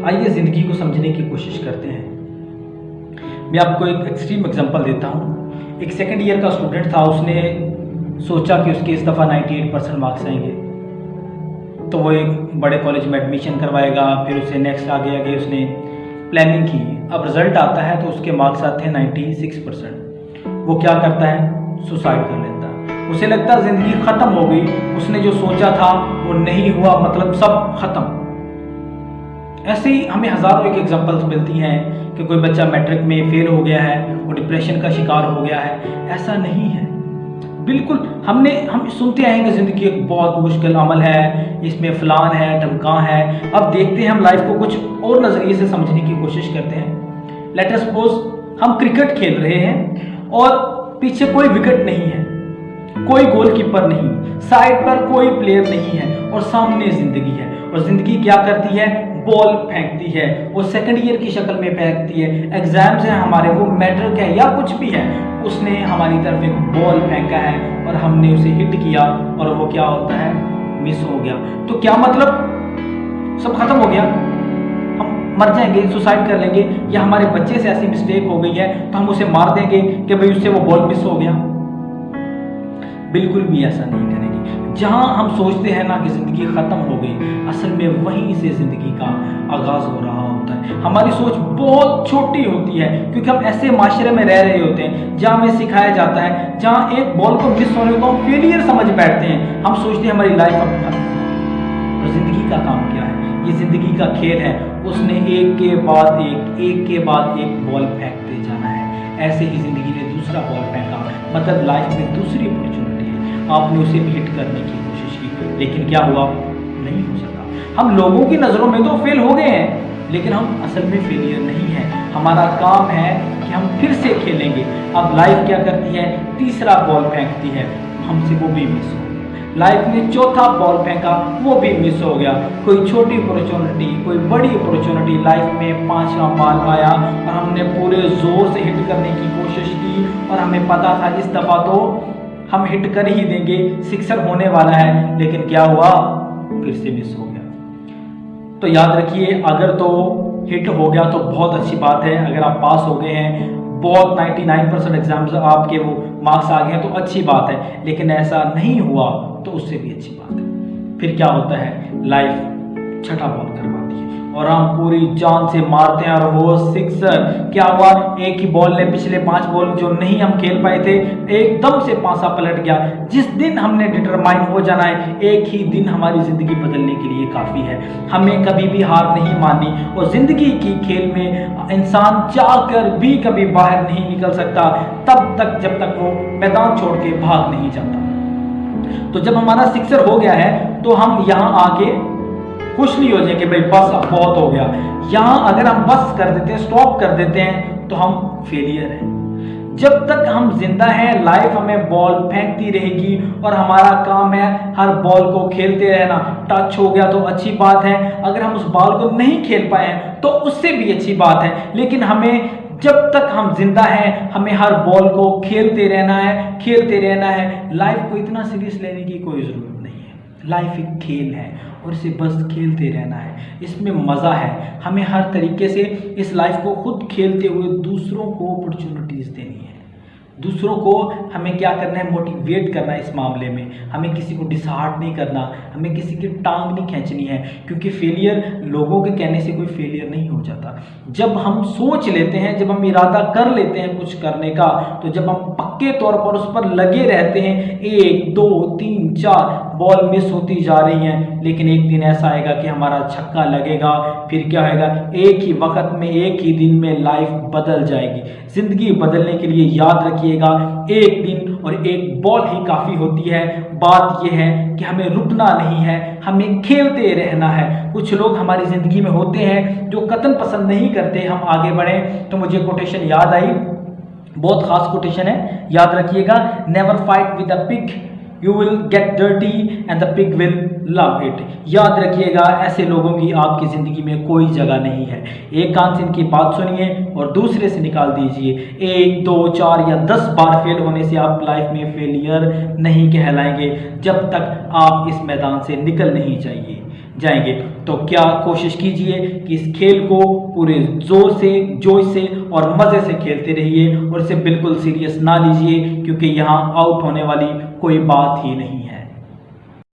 आइए ज़िंदगी को समझने की कोशिश करते हैं। मैं आपको एक एक्सट्रीम एग्जांपल देता हूँ। एक सेकंड ईयर का स्टूडेंट था, उसने सोचा कि उसके इस दफ़ा 98% मार्क्स आएंगे तो वो एक बड़े कॉलेज में एडमिशन करवाएगा, फिर उसे नेक्स्ट आगे आगे उसने प्लानिंग की। अब रिज़ल्ट आता है तो उसके मार्क्स आते हैं 96%। वो क्या करता है? सुसाइड कर लेता है। उसे लगता है ज़िंदगी ख़त्म हो गई, उसने जो सोचा था वो नहीं हुआ, मतलब सब ख़त्म। ऐसे ही हमें हज़ारों एक एग्जांपल्स मिलती हैं कि कोई बच्चा मैट्रिक में फेल हो गया है, वो डिप्रेशन का शिकार हो गया है। ऐसा नहीं है, बिल्कुल। हम सुनते आए कि ज़िंदगी एक बहुत मुश्किल अमल है, इसमें फ़लान है, ढमकान है। अब देखते हैं, हम लाइफ को कुछ और नज़रिए से समझने की कोशिश करते हैं। लेट अस सपोज हम क्रिकेट खेल रहे हैं और पीछे कोई विकेट नहीं है, कोई गोलकीपर नहीं, साइड पर कोई प्लेयर नहीं है और सामने ज़िंदगी है। और ज़िंदगी क्या करती है? बॉल फेंकती है। वो सेकंड ईयर की शक्ल में फेंकती है। एग्जाम्स हैं हमारे, वो मैट्रिक है या कुछ भी है, उसने हमारी तरफ एक बॉल फेंका है और हमने उसे हिट किया और वो क्या होता है? मिस हो गया। तो क्या मतलब सब खत्म हो गया, हम मर जाएंगे, सुसाइड कर लेंगे, या हमारे बच्चे से ऐसी मिस्टेक हो गई है तो हम उसे मार देंगे कि भाई उससे वो बॉल मिस हो गया? बिल्कुल भी ऐसा नहीं करेंगे। जहां हम सोचते हैं ना कि ज़िंदगी ख़त्म हो गई, असल में वहीं से ज़िंदगी का आगाज़ हो रहा होता है। हमारी सोच बहुत छोटी होती है क्योंकि हम ऐसे माशरे में रह रहे होते हैं जहां हमें सिखाया जाता है, जहां एक बॉल को मिस होने को हम फेलियर समझ बैठते हैं। हम सोचते हैं हमारी लाइफ अब खत्म। और ज़िंदगी का काम क्या है? ये ज़िंदगी का खेल है। उसने एक के बाद एक बॉल फेंकते जाना है। ऐसे ही ज़िंदगी ने दूसरा बॉल फेंका, मतलब लाइफ में दूसरी अपॉर्चुनिटी है। आपने उसे भी हिट करने की कोशिश की, लेकिन क्या हुआ? नहीं हो सका। हम लोगों की नज़रों में तो फेल हो गए हैं, लेकिन हम असल में फेलियर नहीं है। हमारा काम है कि हम फिर से खेलेंगे। अब लाइफ क्या करती है? तीसरा बॉल फेंकती है, हमसे वो भी मिस हो गया। लाइफ ने चौथा बॉल फेंका, वो भी मिस हो गया। कोई छोटी अपॉर्चुनिटी, कोई बड़ी अपॉर्चुनिटी, लाइफ में पांचवा बॉल आया और हमने पूरे जोर से हिट करने की कोशिश की और हमें पता था इस दफ़ा तो हम हिट कर ही देंगे, सिक्सर होने वाला है, लेकिन क्या हुआ? फिर से मिस हो गया। तो याद रखिए, अगर तो हिट हो गया तो बहुत अच्छी बात है। अगर आप पास हो गए हैं, बहुत 99% एग्जाम्स आपके वो मार्क्स आ गए हैं तो अच्छी बात है, लेकिन ऐसा नहीं हुआ तो उससे भी अच्छी बात है। फिर क्या होता है? लाइफ छठा बॉल करवाती है और हम पूरी जान से मारते हैं और वो सिक्सर। क्या हुआ? एक ही बॉल ने पिछले 5 बॉल जो नहीं हम खेल पाए थे, एकदम से पासा पलट गया। जिस दिन हमने डिटरमाइन हो जाना है, एक ही दिन हमारी ज़िंदगी बदलने के लिए काफ़ी है। हमें कभी भी हार नहीं माननी और ज़िंदगी की खेल में इंसान चाहकर भी कभी बाहर नहीं निकल सकता तब तक जब तक वो मैदान छोड़ के भाग नहीं जाता। तो जब हमारा सिक्सर हो गया है तो हम यहाँ आके खुश नहीं हो जाए कि भाई बस अब बहुत हो गया। यहाँ अगर हम बस कर देते हैं, स्टॉप कर देते हैं, तो हम फेलियर हैं। जब तक हम जिंदा हैं, लाइफ हमें बॉल फेंकती रहेगी और हमारा काम है हर बॉल को खेलते रहना। टच हो गया तो अच्छी बात है, अगर हम उस बॉल को नहीं खेल पाए तो उससे भी अच्छी बात है, लेकिन हमें जब तक हम जिंदा हैं हमें हर बॉल को खेलते रहना है। लाइफ को इतना सीरियस लेने की कोई ज़रूरत नहीं है। लाइफ एक खेल है और इसे बस खेलते रहना है। इसमें मज़ा है। हमें हर तरीके से इस लाइफ को खुद खेलते हुए दूसरों को अपॉर्चुनिटीज़ देनी है। दूसरों को हमें क्या करना है? मोटिवेट करना है। इस मामले में हमें किसी को डिसहार्ट नहीं करना, हमें किसी की टांग नहीं खींचनी है, क्योंकि फेलियर लोगों के कहने से कोई फेलियर नहीं हो जाता। जब हम सोच लेते हैं, जब हम इरादा कर लेते हैं कुछ करने का, तो जब हम पक्के तौर पर उस पर लगे रहते हैं, 1 2 3 4 बॉल मिस होती जा रही हैं, लेकिन एक दिन ऐसा आएगा कि हमारा छक्का लगेगा। फिर क्या होगा? एक ही वक्त में, एक ही दिन में लाइफ बदल जाएगी। ज़िंदगी बदलने के लिए याद रखिएगा, एक दिन और एक बॉल ही काफ़ी होती है। बात यह है कि हमें रुकना नहीं है, हमें खेलते रहना है। कुछ लोग हमारी ज़िंदगी में होते हैं जो कतई पसंद नहीं करते हम आगे बढ़ें। तो मुझे कोटेशन याद आई, बहुत खास कोटेशन है, याद रखिएगा। Never fight with a pig, you will get dirty and the pig will love it. याद रखिएगा, ऐसे लोगों की आपकी ज़िंदगी में कोई जगह नहीं है। एक कान से इनकी बात सुनिए और दूसरे से निकाल दीजिए। 1 2 4 या 10 बार फेल होने से आप लाइफ में फेलियर नहीं कहलाएंगे, जब तक आप इस मैदान से निकल नहीं जाइए। जाएंगे। तो क्या कोशिश कीजिए कि इस खेल को पूरे जोर से, जोश से और मज़े से खेलते रहिए और इसे बिल्कुल सीरियस ना लीजिए, क्योंकि यहाँ आउट होने वाली कोई बात ही नहीं है।